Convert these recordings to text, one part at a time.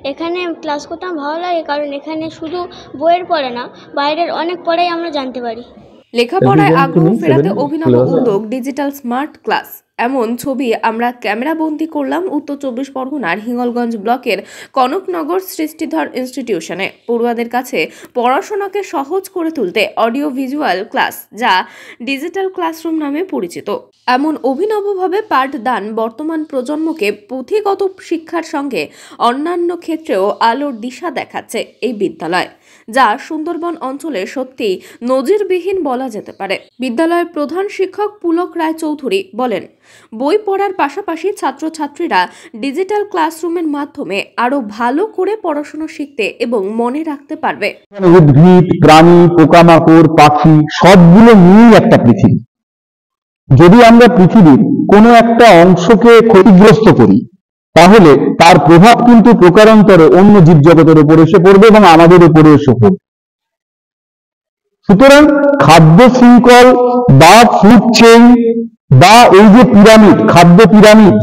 এখানে ক্লাস করতে আমার ভালো লাগে, কারণ এখানে শুধু বইয়ের পড়া না, বাইরের অনেক পড়াই আমরা জানতে পারি। লেখাপড়ায় আগ্রহ ফেরাতে অভিনব উদ্যোগ ডিজিটাল স্মার্ট ক্লাস। এমন ছবি আমরা ক্যামেরাবন্দি করলাম উত্তর 24 পরগনার হিঙ্গলগঞ্জ ব্লকের কনকনগর সৃষ্টিধর ইনস্টিটিউশনে। পড়ুয়াদের কাছে পড়াশোনাকে সহজ করে তুলতে অডিও ভিজুয়াল ক্লাস, যা ডিজিটাল ক্লাসরুম নামে পরিচিত। এমন অভিনবভাবে পাঠদান বর্তমান প্রজন্মকে পুঁথিগত শিক্ষার সঙ্গে অন্যান্য ক্ষেত্রেও আলোর দিশা দেখাচ্ছে এই বিদ্যালয়, যা সুন্দরবন অঞ্চলে সত্যি নজিরবিহীন বলা যেতে পারে। বিদ্যালয়ের প্রধান শিক্ষক পুলক রায় চৌধুরী বলেন, বই পড়ার পাশাপাশি ছাত্রছাত্রীরা ডিজিটাল ক্লাসরুমের মাধ্যমে আরো ভালো করে পড়াশোনা শিখতে এবং মনে রাখতে পারবে। উদ্ভিদ, প্রাণী, পোকামাকড়, পাখি সবগুলো নিয়েই একটা পৃথিবী। যদি আমরা পৃথিবীর কোনো একটা অংশকে ক্ষতিগ্রস্ত করি, তাহলে তার প্রভাব কিন্তু প্রকারান্তরে অন্য জীবজগতের উপর এসে পড়বে এবং আমাদের উপরে এসে পড়বে। সুতরাং খাদ্য শৃঙ্খল বা ফুড চেইন বা এই যে পিরামিড, খাদ্য পিরামিড,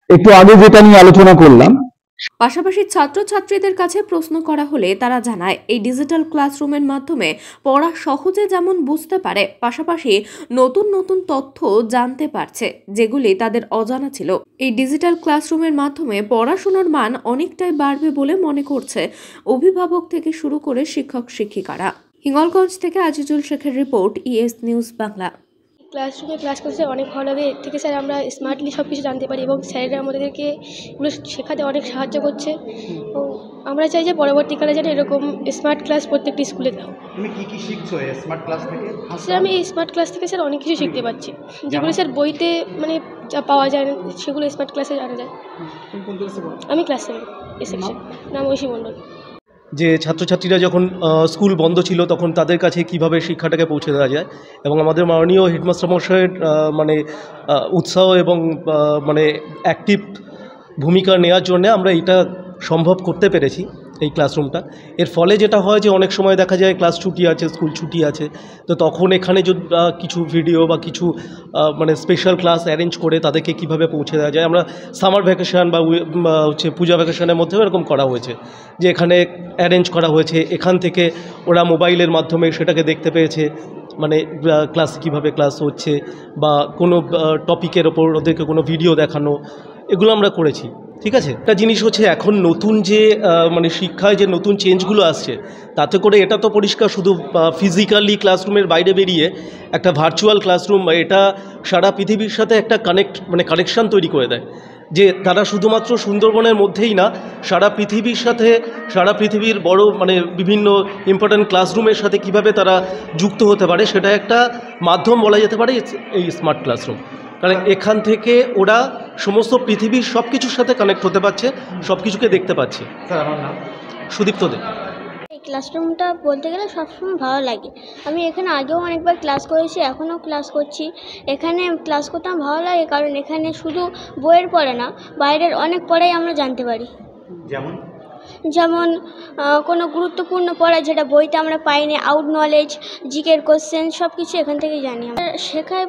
একটু আগে যেটা নিয়ে আলোচনা করলাম। পাশাপাশি ছাত্রছাত্রীদের কাছে প্রশ্ন করা হলে তারা জানায়, এই ডিজিটাল ক্লাসরুমের মাধ্যমে পড়া সহজে যেমন বুঝতে পারে, পাশাপাশি নতুন নতুন তথ্য জানতে পারছে যেগুলি তাদের অজানা ছিল। এই ডিজিটাল ক্লাসরুমের মাধ্যমে পড়াশোনার মান অনেকটাই বাড়বে বলে মনে করছে অভিভাবক থেকে শুরু করে শিক্ষক শিক্ষিকারা। হিঙ্গলগঞ্জ থেকে আজিজুল শেখের রিপোর্ট, ইএস নিউজ বাংলা। ক্লাসরুমে ক্লাস করতে অনেক ভালো লাগে। এর থেকে স্যার আমরা স্মার্টলি সব কিছু জানতে পারি এবং স্যারেরা আমাদেরকে এগুলো শেখাতে অনেক সাহায্য করছে। ও আমরা চাই যে পরবর্তীকালে যেন এরকম স্মার্ট ক্লাস প্রত্যেকটি স্কুলে দাও। তুমি কি কি শিখছো এই স্মার্ট ক্লাস থেকে? স্যার আমি এই স্মার্ট ক্লাস থেকে স্যার অনেক কিছু শিখতে পারছি, যেগুলো স্যার বইতে মানে যা পাওয়া যায় না, সেগুলো স্মার্ট ক্লাসে জানা যায়। তুমি কোন ক্লাসে পড়ো? আমি ক্লাস 7 এ সেকশন। নাম ঐশী মণ্ডল। যে ছাত্রছাত্রীরা যখন স্কুল বন্ধ ছিল তখন তাদের কাছে কিভাবে শিক্ষাটাকে পৌঁছে দেওয়া যায়, এবং আমাদের মাননীয় হেডমাস্টার মশাইয়ের মানে উৎসাহ এবং মানে অ্যাক্টিভ ভূমিকা নেওয়ার জন্য আমরা এটা সম্ভব করতে পেরেছি এই ক্লাসরুমটা। এর ফলে যেটা হয় যে অনেক সময় দেখা যায় ক্লাস ছুটি আছে, স্কুল ছুটি আছে, তো তখন এখানে যদি কিছু ভিডিও বা কিছু মানে স্পেশাল ক্লাস অ্যারেঞ্জ করে তাদেরকে কিভাবে পৌঁছে দেওয়া যায়। আমরা সামার ভ্যাকেশন বা হচ্ছে পূজা ভ্যাকেশনের মধ্যেও এরকম করা হয়েছে, যে এখানে অ্যারেঞ্জ করা হয়েছে, এখান থেকে ওরা মোবাইলের মাধ্যমে সেটাকে দেখতে পেয়েছে, মানে ক্লাস কীভাবে ক্লাস হচ্ছে বা কোনো টপিকের ওপর ওদেরকে কোনো ভিডিও দেখানো, এগুলো আমরা করেছি। ঠিক আছে, একটা জিনিস হচ্ছে এখন নতুন যে মানে শিক্ষায় যে নতুন চেঞ্জগুলো আসছে, তাতে করে এটা তো পরিষ্কার শুধু ফিজিক্যালি ক্লাসরুমের বাইরে বেরিয়ে একটা ভার্চুয়াল ক্লাসরুম এটা সারা পৃথিবীর সাথে একটা কানেকশান তৈরি করে দেয়, যে তারা শুধুমাত্র সুন্দরবনের মধ্যেই না, সারা পৃথিবীর সাথে, সারা পৃথিবীর বড় মানে বিভিন্ন ইম্পর্ট্যান্ট ক্লাসরুমের সাথে কিভাবে তারা যুক্ত হতে পারে, সেটা একটা মাধ্যম বলা যেতে পারে এই স্মার্ট ক্লাসরুম। কারণ এখান থেকে ওরা সমস্ত পৃথিবীর সব কিছুর সাথে কানেক্ট হতে পারছে, সব কিছুকে দেখতে পাচ্ছে। স্যার আমার নাম সুদীপ্ত দে। এই ক্লাসরুমটা বলতে গেলে সবসময় ভালো লাগে। আমি এখানে আগেও অনেকবার ক্লাস করেছি, এখনও ক্লাস করছি। এখানে ক্লাস করতে আমার ভালো লাগে, কারণ এখানে শুধু বইয়ের পড়া না, বাইরের অনেক পড়াই আমরা জানতে পারি। যেমন কোনো গুরুত্বপূর্ণ পড়া যেটা বইতে আমরা পাইনি, আউট নলেজ, জিকের কোশ্চেন, সব কিছু এখান থেকে জানি। আমরা শেখায়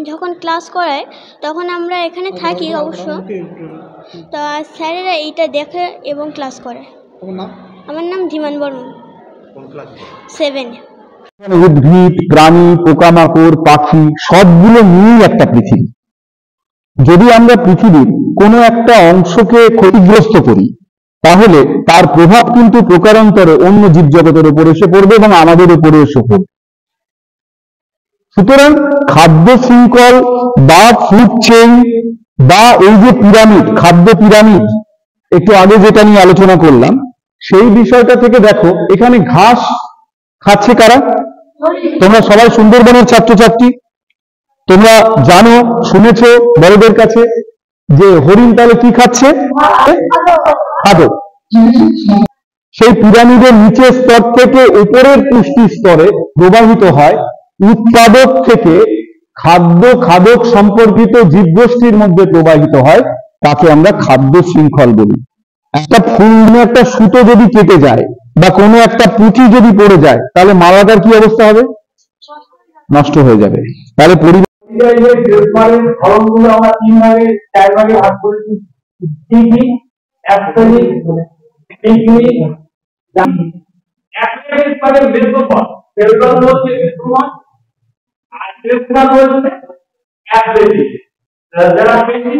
যখন ক্লাস করায় তখন আমরা এখানে থাকি অবশ্য, তা স্যারেরা এইটা দেখে এবং ক্লাস করে। আমার নাম ধীমান বর্মন, 7। উদ্ভিদ, প্রাণী, পোকামাকড়, পাখি সবগুলো নিয়েই একটা পৃথিবী। যদি আমরা পৃথিবীর কোনো একটা অংশকে ক্ষতিগ্রস্ত করি, তাহলে তার প্রভাব কিন্তু প্রকারান্তরে অন্য জীবজগতের উপর এসে পড়বে এবং আমাদের উপরে এসে পড়বে। সুতরাং খাদ্য শৃঙ্খল বা ফুড চেইন বা এই যে পিরামিড, খাদ্য পিরামিড, একটু আগে যেটা নিয়ে আলোচনা করলাম, সেই বিষয়টা থেকে দেখো এখানে ঘাস খাচ্ছে কারা? তোমরা সবাই সুন্দরবনের ছাত্রছাত্রী, তোমরা জানো, শুনেছো বড়দের কাছে যে হরিণ তাহলে কি খাচ্ছে? খাদক। সেই পিরামিডের নিচের স্তর থেকে উপরের পুষ্টি স্তরে প্রবাহিত হয়, উৎপাদক থেকে খাদ্য খাদক সম্পর্কিত জীবগোষ্ঠীর মধ্যে প্রবাহিত হয়, তাকে আমরা খাদ্য শৃঙ্খল বলি। একটা ফুল, একটা সুতো যদি কেটে যায় বা কোনো একটা পুঁথি যদি পড়ে যায়, তাহলে মালাটার কি অবস্থা হবে? নষ্ট হয়ে যাবে। তাহলে পরিবেশ আমরা 3 ভাগে 4 ভাগে ভাগ করেছি। অ্যাথলেটিক্স মানে বেসবল হচ্ছে বেসবল আর ক্রিকেট হচ্ছে অ্যাথলেটিক্স যারা বেশি